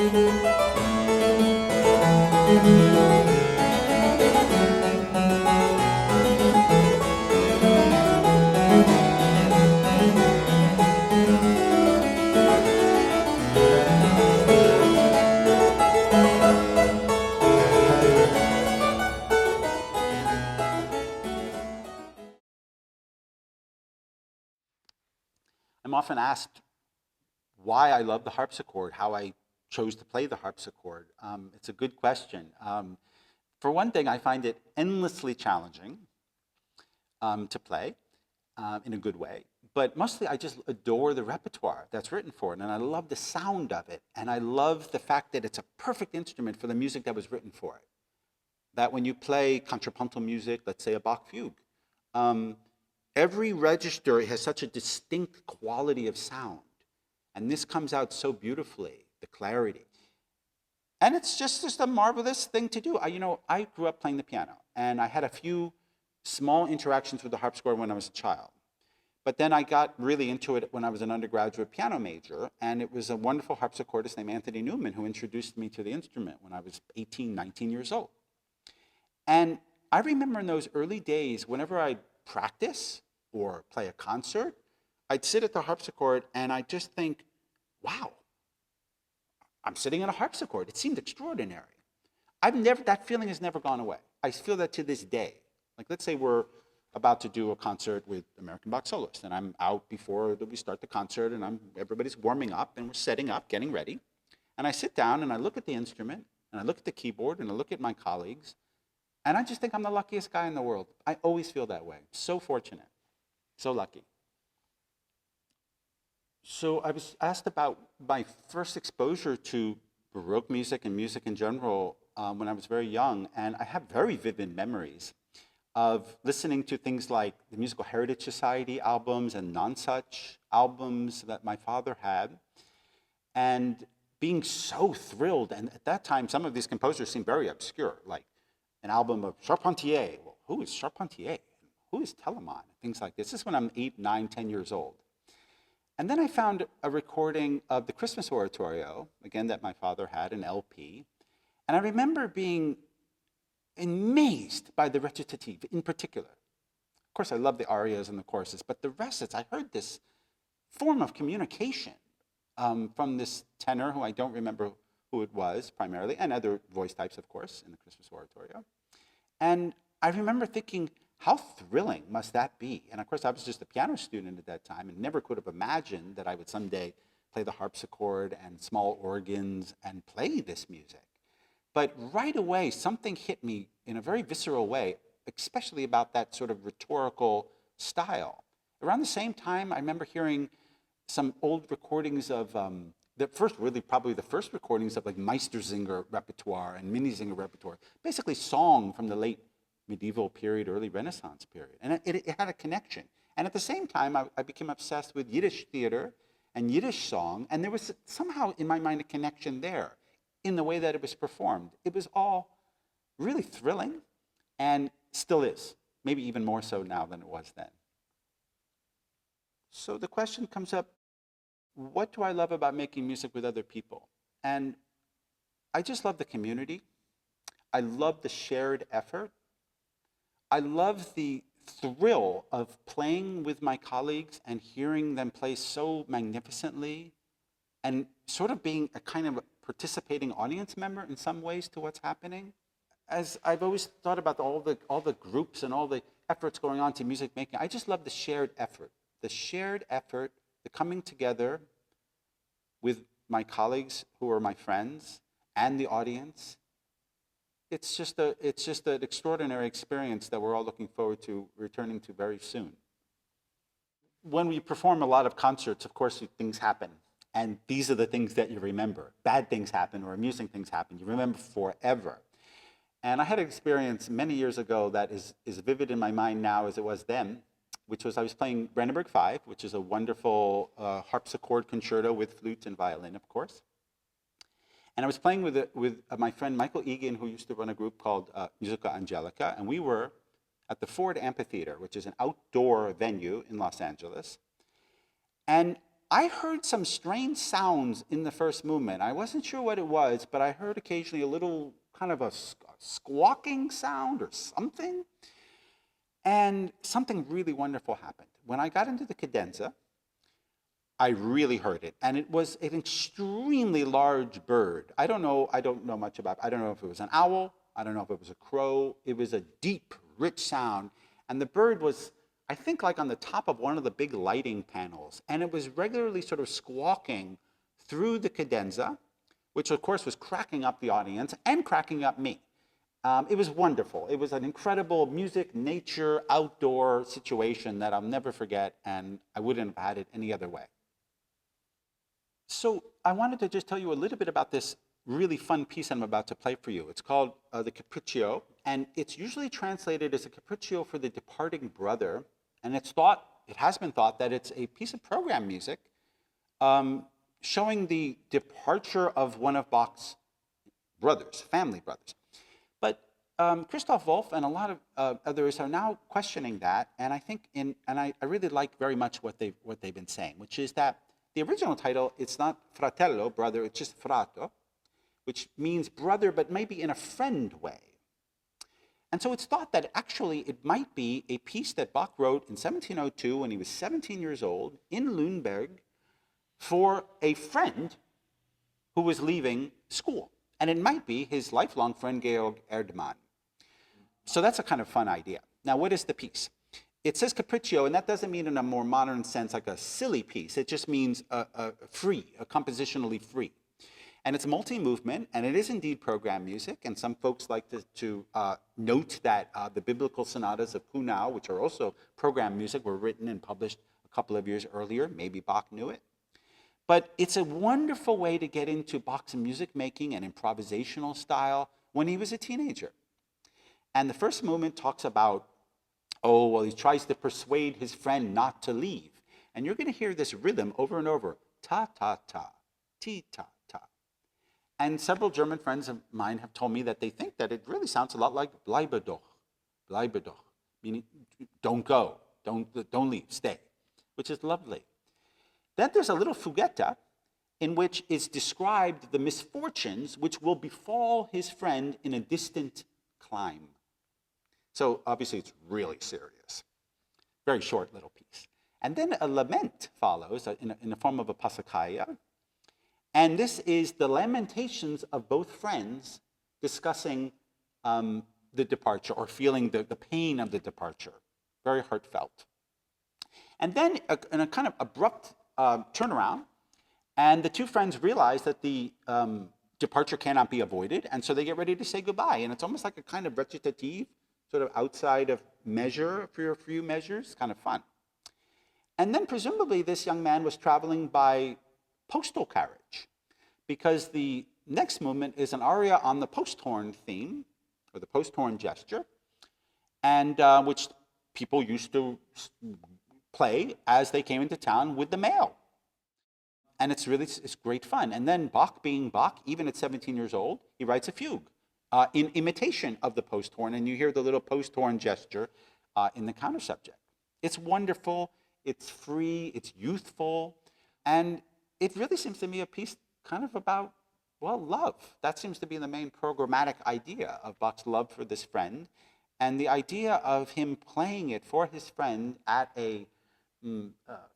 I'm often asked why I love the harpsichord, how I chose to play the harpsichord. It's a good question. For one thing, I find it endlessly challenging to play in a good way. But mostly, I just adore the repertoire that's written for it, and I love the sound of it, and I love the fact that it's a perfect instrument for the music that was written for it. That when you play contrapuntal music, let's say a Bach fugue, every register has such a distinct quality of sound. And this comes out so beautifully, the clarity. And it's just a marvelous thing to do. I grew up playing the piano, and I had a few small interactions with the harpsichord when I was a child. But then I got really into it when I was an undergraduate piano major, and it was a wonderful harpsichordist named Anthony Newman who introduced me to the instrument when I was 18, 19 years old. And I remember in those early days, whenever I'd practice or play a concert, I'd sit at the harpsichord and I'd just think, wow, I'm sitting at a harpsichord. It seemed extraordinary. That feeling has never gone away. I feel that to this day. Like, let's say we're about to do a concert with American Bach Soloists, and I'm out before we start the concert, and everybody's warming up, and we're setting up, getting ready. And I sit down, and I look at the instrument, and I look at the keyboard, and I look at my colleagues, and I just think I'm the luckiest guy in the world. I always feel that way. So fortunate. So lucky. So I was asked about my first exposure to Baroque music and music in general when I was very young, and I have very vivid memories of listening to things like the Musical Heritage Society albums and non-such albums that my father had, and being so thrilled. And at that time, some of these composers seemed very obscure, like an album of Charpentier. Well, who is Charpentier? Who is Telemann? Things like this. This is when I'm 8, 9, 10 years old. And then I found a recording of the Christmas Oratorio, again, that my father had, an LP. And I remember being amazed by the recitative in particular. Of course, I love the arias and the choruses, but the rest, I heard this form of communication from this tenor, who I don't remember who it was primarily, and other voice types, of course, in the Christmas Oratorio. And I remember thinking, how thrilling must that be? And of course, I was just a piano student at that time and never could have imagined that I would someday play the harpsichord and small organs and play this music. But right away, something hit me in a very visceral way, especially about that sort of rhetorical style. Around the same time, I remember hearing some old recordings of probably the first recordings of like Meistersinger repertoire and Minnesänger repertoire, basically song from the late medieval period, early Renaissance period. And it had a connection. And at the same time, I became obsessed with Yiddish theater and Yiddish song, and there was somehow in my mind a connection there in the way that it was performed. It was all really thrilling and still is, maybe even more so now than it was then. So the question comes up, what do I love about making music with other people? And I just love the community. I love the shared effort. I love the thrill of playing with my colleagues and hearing them play so magnificently and sort of being a kind of participating audience member in some ways to what's happening. As I've always thought about all the groups and all the efforts going on to music making, I just love the shared effort. The shared effort, the coming together with my colleagues who are my friends and the audience. It's just an extraordinary experience that we're all looking forward to returning to very soon. When we perform a lot of concerts, of course, things happen. And these are the things that you remember. Bad things happen or amusing things happen. You remember forever. And I had an experience many years ago that is vivid in my mind now as it was then, which was I was playing Brandenburg 5, which is a wonderful harpsichord concerto with flute and violin, of course. And I was playing with my friend Michael Egan, who used to run a group called Musica Angelica, and we were at the Ford Amphitheater, which is an outdoor venue in Los Angeles. And I heard some strange sounds in the first movement. I wasn't sure what it was, but I heard occasionally a little kind of a squawking sound or something. And something really wonderful happened. When I got into the cadenza, I really heard it. And it was an extremely large bird. I don't know much about it. I don't know if it was an owl. I don't know if it was a crow. It was a deep, rich sound. And the bird was, I think, like on the top of one of the big lighting panels. And it was regularly sort of squawking through the cadenza, which of course was cracking up the audience and cracking up me. It was wonderful. It was an incredible music, nature, outdoor situation that I'll never forget, and I wouldn't have had it any other way. So I wanted to just tell you a little bit about this really fun piece I'm about to play for you. It's called the Capriccio, and it's usually translated as a Capriccio for the departing brother, and it has been thought that it's a piece of program music showing the departure of one of Bach's brothers, family brothers. But Christoph Wolff and a lot of others are now questioning that, and I think I really like very much what they've been saying, which is that the original title, it's not fratello, brother, it's just frato, which means brother, but maybe in a friend way. And so it's thought that actually it might be a piece that Bach wrote in 1702 when he was 17 years old in Lüneburg for a friend who was leaving school. And it might be his lifelong friend, Georg Erdmann. So that's a kind of fun idea. Now, what is the piece? It says Capriccio, and that doesn't mean in a more modern sense like a silly piece. It just means free, compositionally free. And it's multi-movement, and it is indeed program music. And some folks like to note that the biblical sonatas of Kuhnau, which are also program music, were written and published a couple of years earlier. Maybe Bach knew it. But it's a wonderful way to get into Bach's music making and improvisational style when he was a teenager. And the first movement talks about, he tries to persuade his friend not to leave. And you're going to hear this rhythm over and over, ta, ta, ta, ti, ta, ta. And several German friends of mine have told me that they think that it really sounds a lot like bleibe doch, meaning don't go, don't leave, stay, which is lovely. Then there's a little fuguetta in which is described the misfortunes which will befall his friend in a distant clime. So obviously it's really serious. Very short little piece. And then a lament follows in the form of a passacaglia. And this is the lamentations of both friends discussing the departure or feeling the pain of the departure. Very heartfelt. And then in a kind of abrupt turnaround, and the two friends realize that the departure cannot be avoided, and so they get ready to say goodbye. And it's almost like a kind of recitative, sort of outside of measure for a few measures, kind of fun. And then presumably this young man was traveling by postal carriage, because the next movement is an aria on the post horn theme, or the post horn gesture, and which people used to play as they came into town with the mail. And it's great fun. And then Bach, being Bach, even at 17 years old, he writes a fugue in imitation of the post horn, and you hear the little post horn gesture in the counter subject. It's wonderful, it's free, it's youthful, and it really seems to me a piece kind of about, love. That seems to be the main programmatic idea of Bach's love for this friend, and the idea of him playing it for his friend at a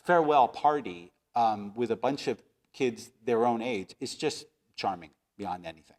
farewell party with a bunch of kids their own age is just charming beyond anything.